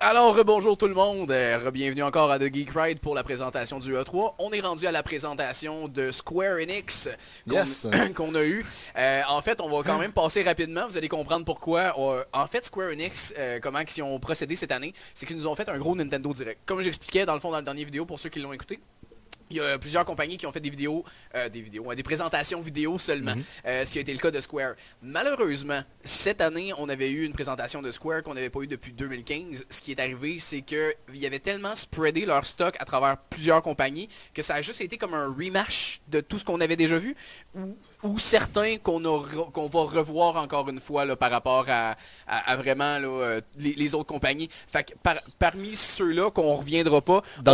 Alors, bonjour tout le monde, bienvenue encore à The Geek Ride pour la présentation du E3. On est rendu à la présentation de Square Enix qu'on a eu. En fait, on va quand même passer rapidement, vous allez comprendre pourquoi. En fait, Square Enix, comment ils ont procédé cette année, c'est qu'ils nous ont fait un gros Nintendo Direct. Comme j'expliquais dans le fond dans la dernière vidéo pour ceux qui l'ont écouté. Il y a plusieurs compagnies qui ont fait des présentations vidéo seulement, ce qui a été le cas de Square. Malheureusement, cette année, on avait eu une présentation de Square qu'on n'avait pas eu depuis 2015. Ce qui est arrivé, c'est qu'ils avaient tellement spreadé leur stock à travers plusieurs compagnies que ça a juste été comme un rematch de tout ce qu'on avait déjà vu, ou certains qu'on va revoir encore une fois là, par rapport à vraiment là, les autres compagnies. Fait que parmi ceux-là qu'on reviendra pas, dans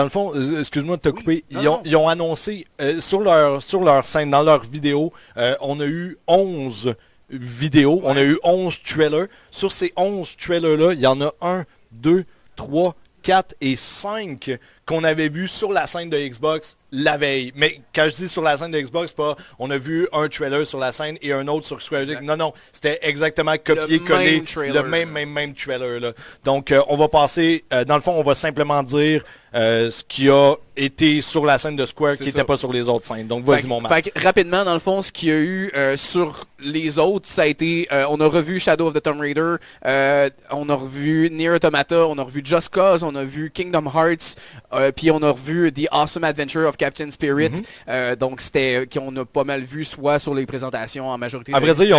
le fond, excuse-moi de te couper, ils ont annoncé sur leur scène, dans leur vidéo, on a eu 11 vidéos, on a eu 11 trailers. Sur ces 11 trailers-là, il y en a 1, 2, 3, 4 et 5 qu'on avait vu sur la scène de Xbox la veille. Mais quand je dis sur la scène de Xbox, pas on a vu un trailer sur la scène et un autre sur Square Enix. Non, c'était exactement copié-collé, le même trailer. Là. Donc, on va passer, dans le fond, on va simplement dire ce qui a été sur la scène de Square qui n'était pas sur les autres scènes. Donc, vas-y, mon Matt. Fait que, rapidement, dans le fond, ce qu'il y a eu sur les autres, ça a été, on a revu Shadow of the Tomb Raider, on a revu Nier Automata, on a revu Just Cause, on a vu Kingdom Hearts, puis on a revu The Awesome Adventure of Captain Spirit. Donc, c'était qu'on a pas mal vu, soit sur les présentations en majorité. À vrai dire, ils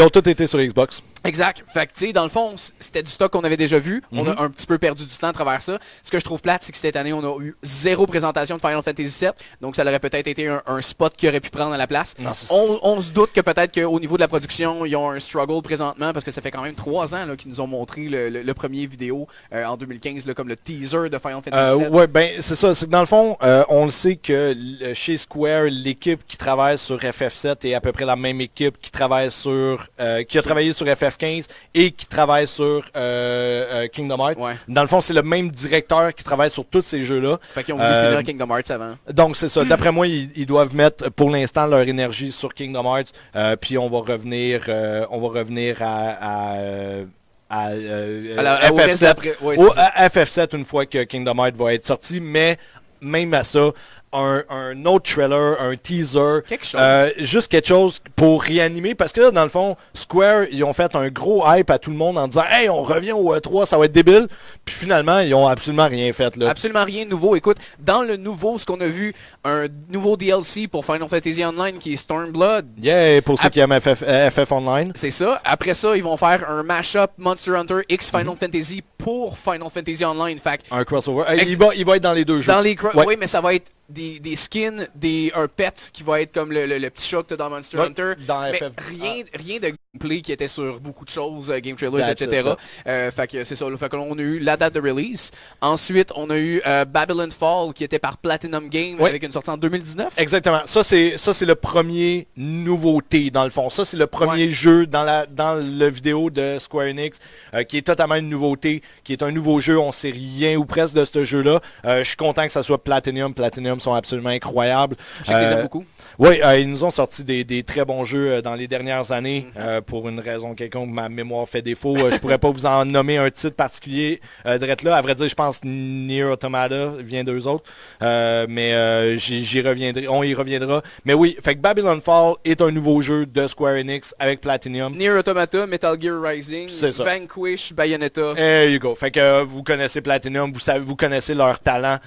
ont tous été sur Xbox. Exact. Fait que, tu sais, dans le fond, c'était du stock qu'on avait déjà vu. On a un petit peu perdu du temps à travers ça. Ce que je trouve plate, c'est que cette année, on a eu 0 présentation de Final Fantasy VII. Donc, ça aurait peut-être été un spot qui aurait pu prendre à la place. On se doute que peut-être qu'au niveau de la production, ils ont un struggle présentement parce que ça fait quand même 3 ans qu'ils nous ont montré le premier vidéo en 2015 là, comme le teaser de Final Fantasy VII. Ouais, ben c'est ça. C'est que dans le fond, on le sait que chez Square, l'équipe qui travaille sur FF7 est à peu près la même équipe qui travaille qui a travaillé sur FF15 et qui travaille sur Kingdom Hearts. Ouais. Dans le fond, c'est le même directeur qui travaille sur tous ces jeux-là. Fait qu'ils ont voulu finir Kingdom Hearts avant. Donc c'est ça. D'après moi, ils doivent mettre pour l'instant leur énergie sur Kingdom Hearts. Puis on va revenir à FF7 une fois que Kingdom Hearts va être sorti. Mais même à ça, un autre trailer, un teaser, juste quelque chose pour réanimer, parce que là, dans le fond, Square, ils ont fait un gros hype à tout le monde en disant « Hey, on revient au E3, ça va être débile », puis finalement, ils ont absolument rien fait, là. Absolument rien de nouveau. Écoute, dans le nouveau, ce qu'on a vu, un nouveau DLC pour Final Fantasy Online qui est Stormblood. Yeah, pour ceux qui aiment FF Online. C'est ça. Après ça, ils vont faire un mashup Monster Hunter X Final Fantasy pour Final Fantasy Online. Fait un crossover. Il va être dans les deux jeux. Oui, mais ça va être des skins, un pet qui va être comme le petit chat que t'as dans Monster Hunter. Mais rien de gameplay qui était sur beaucoup de choses, game trailers, etc. Fait que c'est ça. Fait qu'on a eu la date de release. Ensuite, on a eu Babylon Fall qui était par Platinum Games avec une sortie en 2019. Exactement. Ça c'est le premier nouveauté dans le fond. Ça c'est le premier jeu dans le vidéo de Square Enix qui est totalement une nouveauté, qui est un nouveau jeu. On sait rien ou presque de ce jeu-là. Je suis content que ça soit Platinum sont absolument incroyables. Je sais que les aime beaucoup. Oui, ils nous ont sorti des très bons jeux dans les dernières années. Pour une raison quelconque, ma mémoire fait défaut. Je pourrais pas vous en nommer un titre particulier direct là. À vrai dire, je pense Nier Automata vient d'eux autres. Mais j'y reviendrai. On y reviendra. Mais oui, fait que Babylon Fall est un nouveau jeu de Square Enix avec Platinum. Nier Automata, Metal Gear Rising, Vanquish, Bayonetta. There you go. Fait que vous connaissez Platinum, vous connaissez leur talent.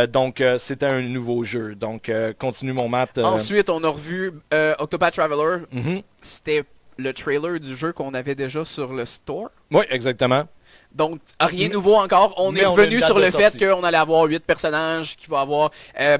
Donc c'était un nouveau jeu. Donc continue mon Matt. Ensuite, on a revu Octopath Traveler. C'était le trailer du jeu qu'on avait déjà sur le store. Oui, exactement. Donc, rien de nouveau encore. On est revenu sur le fait qu'on allait avoir 8 personnages, qu'il va avoir...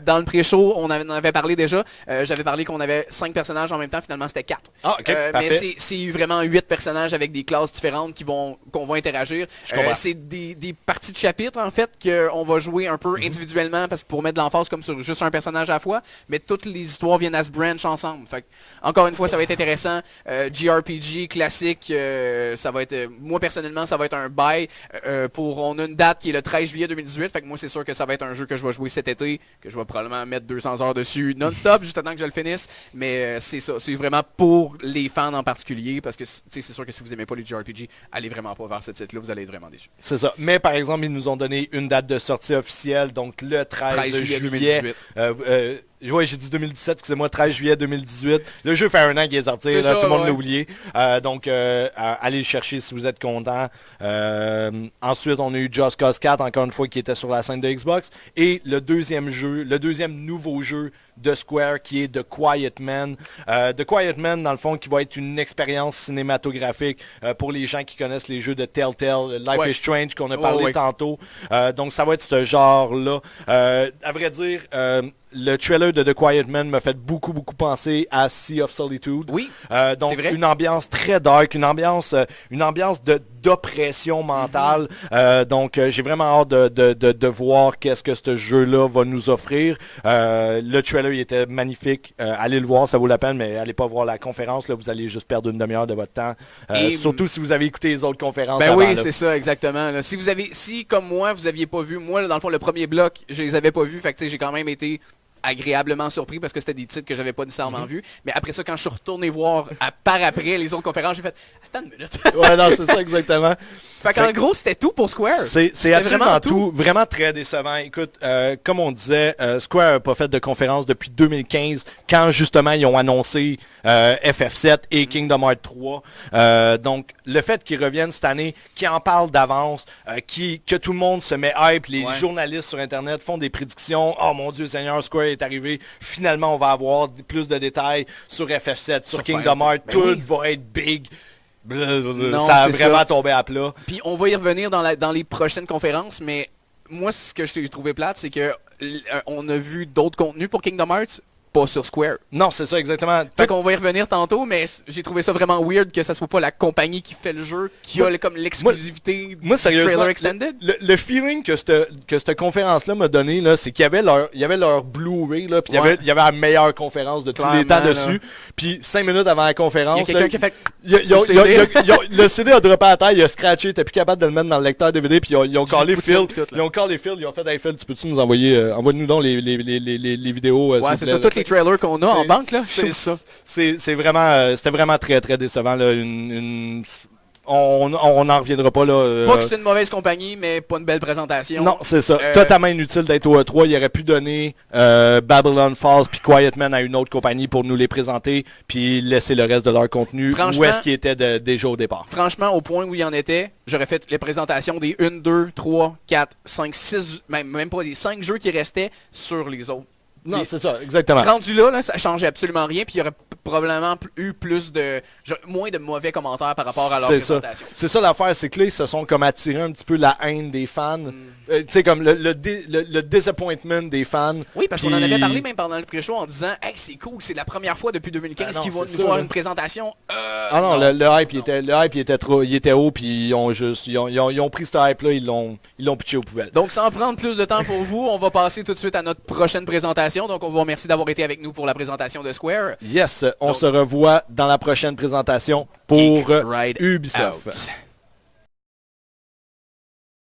dans le pré-show, on en avait parlé déjà. J'avais parlé qu'on avait 5 personnages en même temps. Finalement, c'était 4. Ah, OK, mais c'est vraiment 8 personnages avec des classes différentes qu'on va interagir. C'est des parties de chapitres, en fait, qu'on va jouer un peu individuellement, parce que pour mettre de l'emphase comme sur juste un personnage à la fois. Mais toutes les histoires viennent à se branch ensemble. Fait que, encore une fois, ça va être intéressant. JRPG classique, ça va être... moi, personnellement, ça va être un buy. détails. On a une date qui est le 13 juillet 2018. Fait que moi, c'est sûr que ça va être un jeu que je vais jouer cet été, que je vais probablement mettre 200 heures dessus non-stop, juste attends que je le finisse. Mais c'est ça. C'est vraiment pour les fans en particulier, parce que c'est sûr que si vous aimez pas les JRPG, allez vraiment pas vers ce titre-là, vous allez être vraiment déçus. C'est ça. Mais par exemple, ils nous ont donné une date de sortie officielle, donc le 13 juillet 2018. Ouais, j'ai dit 2017, excusez-moi, 13 juillet 2018. Le jeu fait un an qu'il est sorti, là, tout le monde l'a oublié. Donc, allez le chercher si vous êtes content. Ensuite, on a eu Just Cause 4, encore une fois, qui était sur la scène de Xbox. Et le deuxième nouveau jeu de Square, qui est The Quiet Man. The Quiet Man, dans le fond, qui va être une expérience cinématographique pour les gens qui connaissent les jeux de Telltale, Life is Strange, qu'on a parlé tantôt. Donc, ça va être ce genre-là. À vrai dire... le trailer de The Quiet Man m'a fait beaucoup penser à Sea of Solitude. Oui, donc une ambiance très dark, une ambiance d'oppression mentale. Donc j'ai vraiment hâte de voir qu'est-ce que ce jeu-là va nous offrir. Le trailer il était magnifique. Allez le voir, ça vaut la peine, mais allez pas voir la conférence. Là, vous allez juste perdre une demi-heure de votre temps. Surtout si vous avez écouté les autres conférences. Ben oui, c'est ça, exactement. Là. Si comme moi, vous aviez pas vu, moi, là, dans le fond, le premier bloc, je les avais pas vus. Fait que j'ai quand même été agréablement surpris parce que c'était des titres que j'avais pas nécessairement vus. Mais après ça, quand je suis retourné voir par après les autres conférences, j'ai fait « Attends une minute! » Ouais, non, c'est ça exactement. Fait qu'en gros, c'était tout pour Square. C'est absolument tout. Vraiment très décevant. Écoute, comme on disait, Square n'a pas fait de conférence depuis 2015, quand justement ils ont annoncé FF7 et Kingdom Hearts 3. Donc, le fait qu'ils reviennent cette année, qu'ils en parlent d'avance, que tout le monde se met hype, les journalistes sur Internet font des prédictions. Oh mon Dieu Seigneur, Square est arrivé. Finalement, on va avoir plus de détails sur FF7, sur Kingdom Hearts. Tout va être big. Non, ça a vraiment tombé à plat. Puis on va y revenir dans les prochaines conférences, mais moi, ce que j'ai trouvé plate, c'est que on a vu d'autres contenus pour Kingdom Hearts, pas sur Square. Non, c'est ça, exactement. Fait qu'on va y revenir tantôt, mais j'ai trouvé ça vraiment weird que ça soit pas la compagnie qui fait le jeu, qui a comme l'exclusivité du trailer extended. Le feeling que cette conférence-là m'a donné, là, c'est qu'il y avait leur Blu-ray, là, puis il y avait la meilleure conférence de tous les temps dessus. Puis 5 minutes avant la conférence, il y a quelqu'un qui a fait... le CD a droppé à terre, il a scratché, t'es plus capable de le mettre dans le lecteur DVD, puis ils ont callé Phil. Ils ont fait, hey Phil, tu peux-tu nous envoyer, envoie-nous donc les vidéos. Ouais, c'est ça, tous les trailers qu'on a en banque, là. C'est ça. C'était vraiment très très décevant, là. On n'en reviendra pas là. Pas que c'est une mauvaise compagnie, mais pas une belle présentation. Non, c'est ça. Totalement inutile d'être au E3. Il aurait pu donner Babylon Falls puis Quiet Man à une autre compagnie pour nous les présenter, puis laisser le reste de leur contenu où est-ce qu'il était déjà au départ. Franchement, au point où il en était, j'aurais fait les présentations des 1, 2, 3, 4, 5, 6, même pas des 5 jeux qui restaient sur les autres. Non, c'est ça, exactement. Rendu là, ça changeait absolument rien, puis il y aurait probablement eu moins de mauvais commentaires par rapport à leur présentation. C'est ça l'affaire, c'est que là, ils se sont comme attirés un petit peu la haine des fans. Tu sais, comme le disappointment des fans. Oui, parce qu'on en avait parlé même pendant le pré-show en disant « Hey, c'est cool, c'est la première fois depuis 2015 qu'ils vont nous voir une présentation. » non, le hype, il était haut, puis ils ont pris ce hype-là, ils l'ont pitché aux poubelles. Donc, sans prendre plus de temps pour vous, on va passer tout de suite à notre prochaine présentation. Donc, on vous remercie d'avoir été avec nous pour la présentation de Square. Yes, on se revoit dans la prochaine présentation pour Ubisoft.